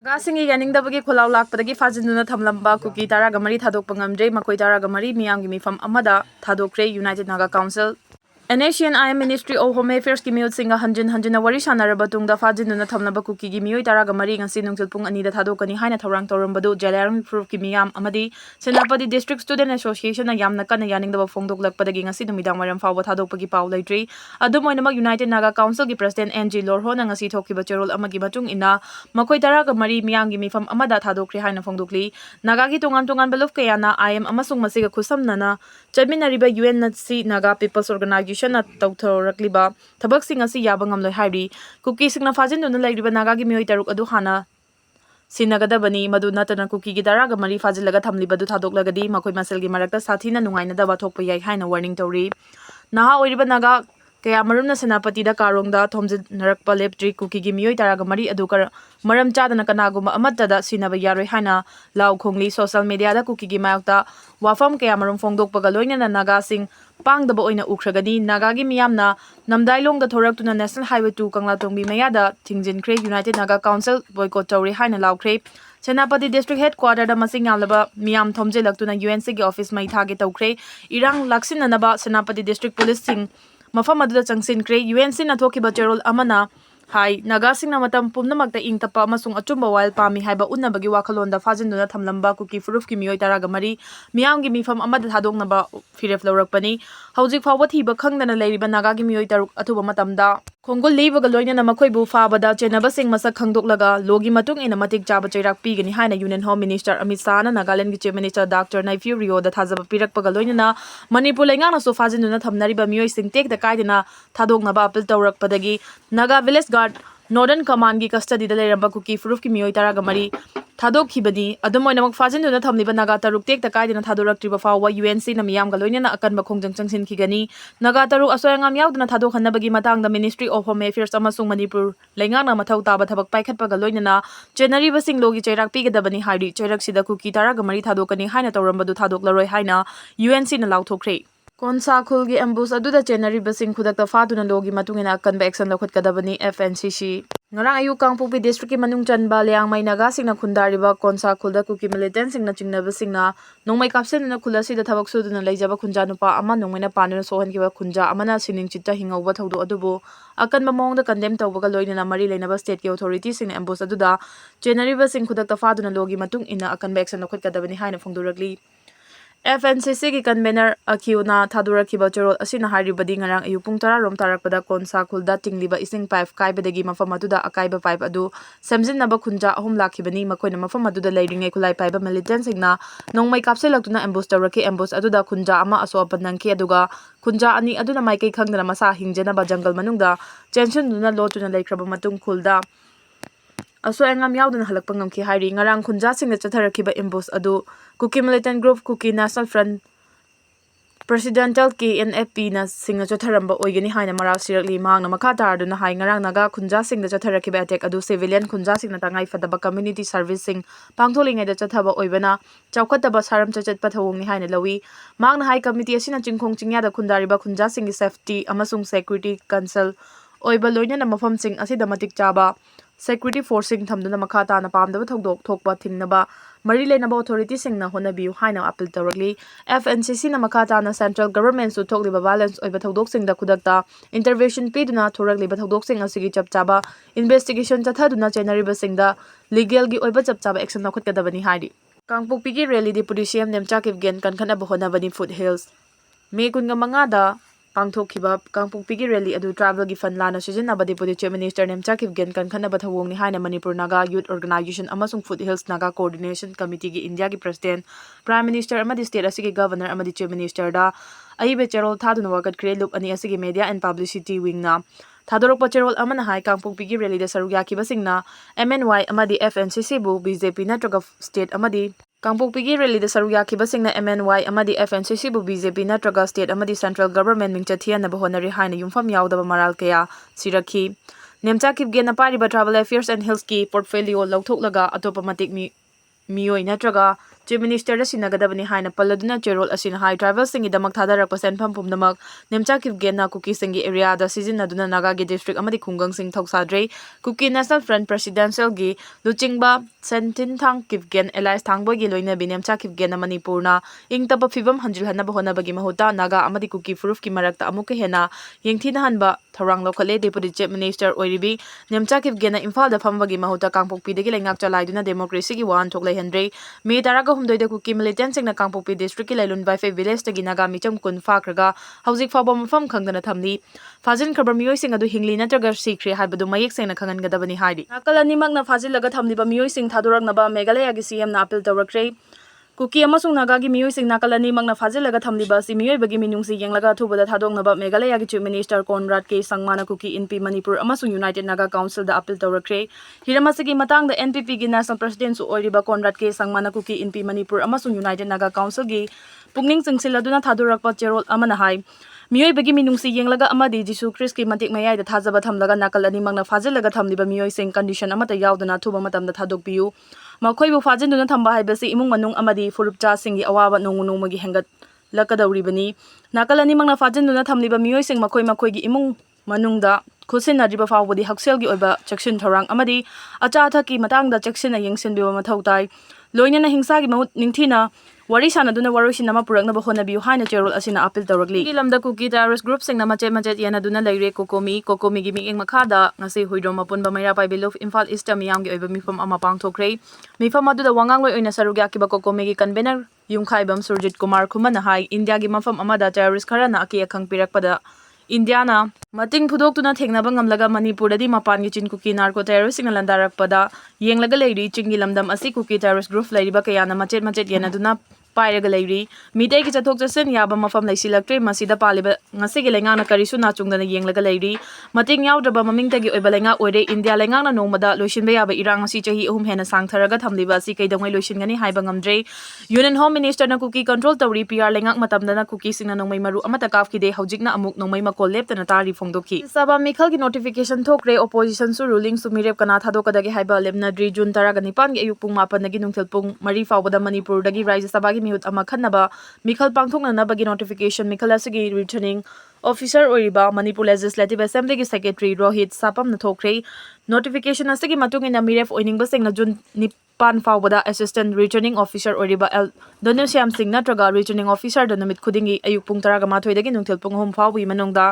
Gasingi yaningbagi kholau lakpadagi fajinduna thamlamba Kuki taraga mari thadokpa ngamdre makoi taraga mari miyamgi mifam amada thadokre United Naga Council NACN IM Ministry of Home Affairs ki miyot singa hanjin wari sanaraba tungda fajinduna thamlamba Kuki gi miyoi taraga mari ngasi nungsil pung ani da thadokani haina thorang torambadu Jalarang Proof ki miyam amadi Senapati District Student Association na yamna kana yaningdaba fongdoklakpadagi ngasi numidang waram fawba thadokpagi paw leitri adumoinamak United Naga Council ki President NG Lorho na ngasi thokiba cherol amagi matung ina makoi taraga mari miyamgi mifam amada thadokre haina fongdokli Naga gi tungan baluf kayana IM amasung masiga khusamnana chadminariba UNC Naga People's Organization na tawthorakliba thabak-sing asi yaba ngamloi hairi Kuki singna fajinduna lairiba Naga gi miyoi taruk adu hana sinagadabani madu natana Kuki gi taraga mari fajilaga thamlibadu thadoklagadi makoi maselgi marakta sathina nungainadaba thokpa yai haina warning tawri naha oiriba Naga kaya marumna Senapati da karongda thomjinarakpa leptri Kuki gi miyoi taraga mari adu maram chadana kanaguma amatada sinaba yaroi haina lau khongli social media da Kuki gi mayakta wafam kaya marum fongdokpaga loinana Naga sing pangdaba oina ukhragani Naga gi miyamna namdailongda thoraktuna National Highway 2 Kanglatongbi mayada thingjinkhre United Naga Council boycott tawri haina laukhre Senapati District Headquarter da masing yamlaba miyam thomjilaktuna UNC gi office mai thage tawkhre irang laksinanaba Senapati District Police sing mafam aduda changsinkre UNC na thokiba cherol amana hai Naga singna matam pumnamakta ingtapa amasung achumba wal pami haiba unnabagi wakhalonda fajinduna thamlamba Kuki Proof ki miyoi taraga mari miyamgi mifam amada thadoknaba firef lawrakpani hawjik fawba thiba khangdana leiriba Naga gi miyoi taruk athuba matamda khongul leibaga loinana makoibu fabada chenaba sing masak khangdoklaga logi matung ina matik chaba chairak pigani haina Union Home Minister Amit Shah na Nagaland gi Chief Minister Dr. Naifyu Rio da thajaba pirakpaga loinana Manipur lengana so fajinduna thamnariba miyoi sing tek da kaidina thadoknaba apil tawrakpadagi Naga Village Guard Northern Command gi custody da leiramba Kuki Proof ki miyoi taraga mari thadokkhibadi adumoinamak fajinduna thamliba Naga taruk tek da kaidina thadoraktriba fawwa UNC na miyamga loinana akanba khongjang changsinkhigani Naga taruk asoyangam yauduna thadokhanabagi matangda Ministry of Home Affairs amasung Manipur leingana mathau taba thabak paikhatpaga loinana chenariba sing logi chairak pigadabani hairi chairak sida Kuki taraga mari thadokani haina tawrambadu thadoklaroi haina UNC na lauthokre Konsa khulgi ambush aduda chenariba sing khudakta faduna logi matungina akanba action lakhotgadabani FNCC ngarang ayu Kangpokpi district ki manung chanba leangmai Naga singna khundariba konsa khulda Kuki Militant singna chingnaba singna nongmai kapsenna khulasi da thabak suduna leijaba khunja nupa ama nongmaina panuna sohankiba khunja amana sining chitta hingauba thaudo adubo akanba mongda condemn tawbaga loinana mari leinaba state ki authority singna ambush aduda chenariba sing khudakta faduna logi matung ina akanba action lakhotgadabani haina phongduragli FNCC ki convener Akiuna Thadurakiba Cherol asina haribadi ngarang ayu pung 10 rom tarakpada konsa khulda tingliba ising pipe kaibadagi mafam aduda akaiba pipe adu samjinaba khunja ahum lakhibani makoina mafam aduda leiringai khulai paiba militant singna nongmai kapselaktuna ambush tawraki ambush aduda khunja ama aso apanangki aduga khunja ani aduna maikai khangdana masa hingjenaba jungle manungda tension duna lotuna leikraba matung khulda aso engam yauduna halakpa ngamki hairi ngarang khunja singna chatharakiba ambush adu Kuki Militant Group Kuki National Front Presidential KNFP na singna chatharamba oigani haina maral sirakli mangna makha tarduna hai ngarang Naga khunja singna chatharakiba attack adu civilian khunja singna tangai fadaba community service sing pangtholingai da chathaba oibana chawkhataba saram chachat pathawongni haina lawi mangna hai committee asina chingkhong chingya da khundariba khunja singi safety amasung security council oiba loinana mafam sing asida matik chaba security forcing thamduna makha ta na pamdaba thokdok thokpa thingnaba mari leinaba authority singna honabiu haina appeal tawrakli FNCC na makha ta na central government su thokliba balance oiba thodok singda khudakta intervention piduna thorakliba thodok sing asigi chapchaba investigation chathaduna chenariba singda legal gi oiba chapchaba action nakhotgadabani hairi Kangpokpi gi rally deputy CM NEMCHA KIPGEN kankhana bahonabani foothills May 15 da pangthokhiba Kangpokpi gi rally adu travel gi fund lana sijinaba deputy chief minister NEMCHA KIPGEN kankhana bathawongni haina Manipur Naga Youth Organization amasung Foothills Naga Coordination Committee gi India gi president prime minister amadi state asigi governor amadi chief minister da aibe cherol thaduna wakat kre loop ani asigi media and publicity wing na thadorok cherol amana hai Kangpokpi gi rally da saruk yakiba singna MNY amadi FNCC bu BJP natraga state amadi Kangpokpi gi rally da saruk yakiba singna MNY amadi FNCC bu BJP natraga state amadi central government mingcha thiana bahonari haina yumfam yaudaba maral kaya sirakhi NEMCHA KIPGEN na pariba travel affairs and health ki portfolio lauthoklaga atopa matik miyoi natraga Chief Minister da sinagadabani haina palladuna cherol asina hai tribal singi damak thadarakpa senpham pumdamak NEMCHA KIPGEN na Kuki singi area da sizinaduna Naga gi district amadi khungang sing thoksadre Kuki National Front Presidential gi luchingba sentin thang KIPGEN alliance thangboy gi loina bi NEMCHA KIPGEN na Manipur na ingtaba phibam hanjil hanaba honabagi mahuta Naga amadi Kuki furuf ki marakta amuka hena yengthina hanba thorang lokhale Deputy Chief Minister oiribi NEMCHA KIPGEN na Imphal da phambagi mahuta kangpokpi degi lengak chalaiduna democracy gi wan thoklai hendre mi taraga humdoida Kuki Militant singna kangpokpi district ki lailun Baife village tagi Naga micham kun fakraga hauzik fawba mafam khangdana thamni fajin khabar miyoi sing adu hingli natraga sikre haibadu mayek sengna khangan gadabani haidi nakal animakna fajilaga thamliba miyoi sing thadoraknaba Meghalaya gi CM na appeal tawrakre Kuki amasung Naga gi miyoi sing nakal animakna fajilaga thamliba si miyoi bagi minungsi yenglaga thubada thadoknaba Meghalaya gi Chief Minister Conrad K Sangmana Kuki NP Manipur amasung United Naga Council da appeal tawrakre hiramasigi matangda NPP gi National President su oiriba Conrad K Sangmana Kuki NP Manipur amasung United Naga Council gi pungning chingsiladuna thadorakpa cherol amana hai miyoi bagi minungsi yenglaga amadi Jisu Christ ki matik mayai da thajaba thamlaga nakal animakna fajilaga thamliba miyoi sing condition amata yauduna thuba matamda thadokpiu makhoi bu fajinduna thamba haibasi imung manung amadi furupcha singi awawa nongmagi hengat lakadauribani nakal animakna fajinduna thamliba miyoi sing makhoi gi imung manungda khusinadriba fawbadi hakselgi oiba chekshin thorang amadi acha thaki matangda cheksina yengsinbiba mathau tai loinana hingsa gi mahut ningthina wari sanaduna waroisin nama puraknaba honabiu haina cherol asina appeal tawrakli gilamda Kuki terrorist group singna machet yanaduna leire kokomi gi ming makhada ngasi huidrom mapunba maira pai belof Imphal East miyam gi oiba mifam ama pangthokre mifam aduda wangangloi oina sarugya kiba kokomi gi convener yumkhaibam Surjit Kumar Khumana hai India gi mafam amada terrorist kharana aki akhang pirakpada Indiana mating phudoktuna thengnaba ngamlaga Manipur dadi mapan gi chin Kuki narco terrorist singna landarakpada yenglaga leiri chingi lamdam asi Kuki terrorist group leiriba kayana machet yanaduna pairaga leiri midai ki chathok chasen yaba mafam laisilaktre masida paliba ngasigi lengana karisu nachungdana yenglaga leiri mating yaudaba mamingtagi oiba lenga oire India lengana nongmada loisinba yaba irang asi chahi ahum hena sangtharaga thamliba asi kaidongai loisingani haiba ngamdre Union Home Minister na Kuki control tawri PR lengak matamdana Kuki singna nongmai maru amata kafkide haujikna amuk nongmai makol leptana tari phongdokhi saba mikhal gi notification thokre opposition su ruling su mirep kana thadokadagi haiba lemnadri June 19 gi ayuk pung 8 nagi nungthel pung 4 fawbada Manipur dagi Rajya Sabha gi mihut ama khanaba mikhal pangthokna bagi notification mikhal asigi returning officer oiriba Manipur Legislative Assembly gi secretary Rohit Sapam na thokre notification asigi matungina miref oiningba singna June 9 fawbada assistant returning officer oiriba L Donusyam Singh natraga returning officer da namit khudingi ayuk pung 13 dagi nungthel pung 3 fawbi manungda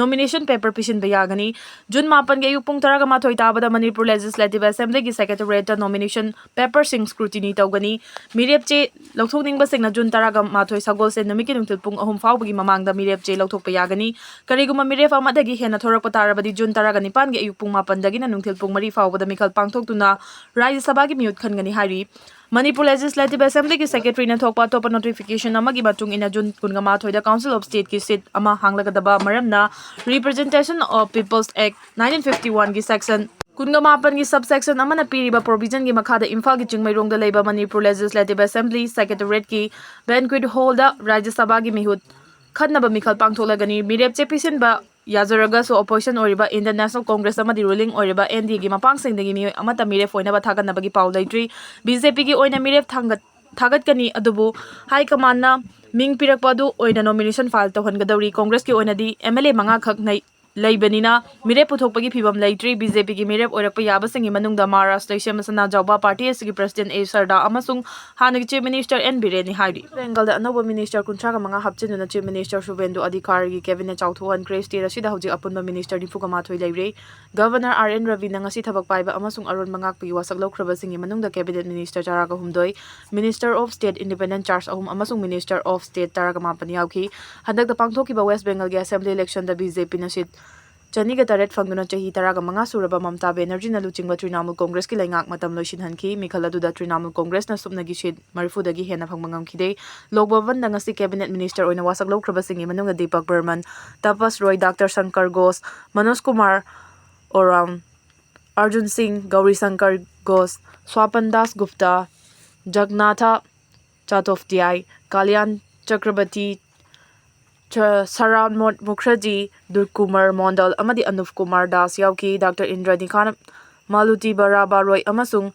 nomination paper pisin bayagani June 9 gi ayuk pung 13 tabada Manipur Legislative Assembly gi secretariat nomination paper sing scrutiny tawgani mirepche lauthokningba singna June 13 sagol se namiki nungthel pung 3 fawbi mamangda mirepche lauthokpa yagani kariguma miref amadagi hena thorakpa tarabadi June 19 gi ayuk pung 8 dagi na nungthel pung 4 fawbada mikhal pangthoktuna Rajya Sabha gi mihut khan hari Manipur Legislative Assembly ki secretary na thokpa topa notification amagi matung ina June 18 da Council of State ki seat ama hanglagadaba maramna Representation of People's Act 1951 gi section 18 gi subsection amana piriba provision gi makhada Imphal gi chingmairong da leiba Manipur Legislative Assembly Secretariat ki banquet hall da Rajya Sabha gi mihut khanaba mikhal pangtholagani mirep chepisin ba Yazaraga so opposition oriba Indian National Congress amadi ruling oriba ND gi mapang singdagi mi amata miref oinaba thaganabagi paul laitri BJP gi oina miref thagat kani adubu high command na ming pirakpa du oina nomination file tawhangadawri Congress ki oina di MLA manga khak nai leibanina mirep puthokpagi phibam laitri BJP gi mirep oirakpa yaba singi manungda Maharashtra Semasana Jawba Party asigi President A Sarda amasung hanagi Chief Minister N Bireni hairi Bengal da anoba minister kuntraga manga hapchinuna Chief Minister Suvendu Adhikari gi cabinet chauthohan Grace Tira sida hauji apunba minister Nifuga thoi leire Governor RN Ravi na ngasi thabak paiba amasung aron mangakpi wasak laukraba singi manungda cabinet minister Charaga humdoi Minister of State Independent Charge ahum amasung Minister of State Taraga mapani yauki handak da pangthokiba West Bengal gi assembly election da BJP na sit Chaniga taret fangduna chahi 15 suraba Mamta Banerjee na luchingba Trinamool Congress ki laingak matam loisinhanki mikhala duda Trinamool Congress na supnagi shit marifudagi hena phangmangamkhide Lokbhavan da ngasi cabinet minister oina wasak laukraba singi manunga Deepak Burman Tapas Roy Dr Shankar Ghosh Manoj Kumar Oram Arjun Singh Gauri Shankar Ghosh Swapan Das Gupta Jagnatha Chattopadhyay Kalyan Chakrabarti Saran Mukherjee Durkumar Mondal amadi Anup Kumar Das yauki Dr Indra Nikhan Maluti Baraba Roy amasung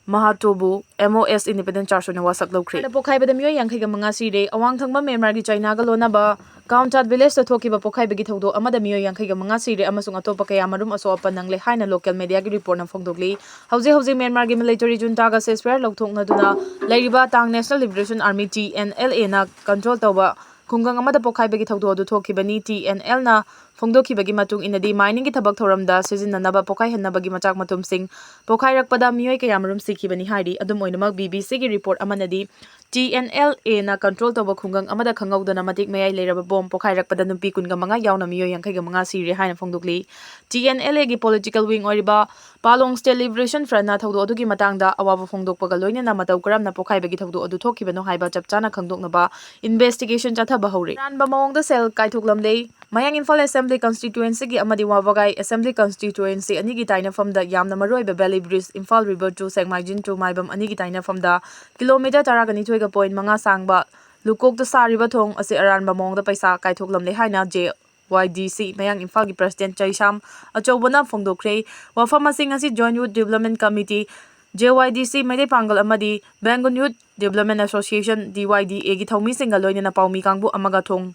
Mahatobu MOS Independent Charge on Wasak Lokre. The Pokai the Mio Yankiga Mangasire, Awang Tangba Memragi China Galonaba, Countat Village to Tokiba Pokai Begito, Amada Mio Yankiga Mangasire, Amazon Atopaka Amarum, also Panangle Hina local media report of Fongdogli, Hausi Memragi military Juntaga says where Loktok Naduna, Lariba Tang National Liberation Army TNLA na control toba. Kungang amada pokai bagi thawdo adu thokibani TNL na phongdokibagi matung inadi mining gi thabak thoramda sizinanaba pokai hennabagi machak matumsing pokai rakpada miyoi kayamarum sikibani haidi adum oinamak BBC gi report amanadi TNLA na control toba kungang amada khangawdana matik mayai leraba bom pokai rakpada numpi kunga manga yauna miyoi yankhaiga manga siri haina phongdokli TNLA gi political wing oiriba Palong State Liberation Front na thawdo adu gi matangda awaba phongdokpaga loinana mataw karamna pokai bagi thawdo adu thokibano haiba chapchana khangdoknaba investigation chatha Houre. Ranba Mong Cell Kaitoklamde, Mayang Infal Assembly Constituency Amadi Wabagai Assembly Constituency Anigitaina from the Yamnamaroi Valley Bridge Infal River to Segmajin to Maibam Anigitaina from the kilometer Taragani to point Manga Sangba, Lukok the Sariba Tong as the Ranba Mong the Paisa Kaitoklamde Haina JYDC, Mayang Infal President Chaisham, a Chobana Fongdokre, Wafamasing as Joint Youth Development Committee. JYDC Mede Pangal Amadi Bangun Youth Development Association DYDA gi thomi singa loina na paumi kangbu amaga thong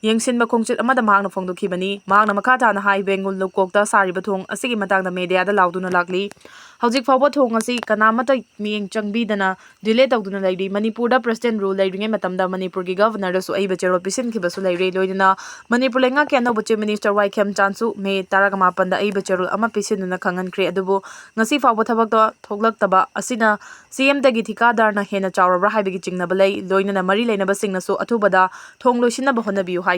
yengsin ba khongchit amada mahang na phongdokibani mahang na makata na hai Bengal lokokta sariba thong asigi matang da media da lauduna lakli hojik fawba thong asi kanamata mieng changbidana delay tawduna laidi Manipur da president rule laidinge matamda Manipur gi governor da su ai bachero pisin khibasu laire loina Manipur lenga ke no bache minister Waikem Chansu me taragama panda ai bachero ama pisinuna khangan kre adubu ngasi fawba thabak da thoglak taba asina CM dagi thikadar na hena chawrabra haibigi chingna balai loina na mari leina basing na so athubada thonglo shinna bahona biu hai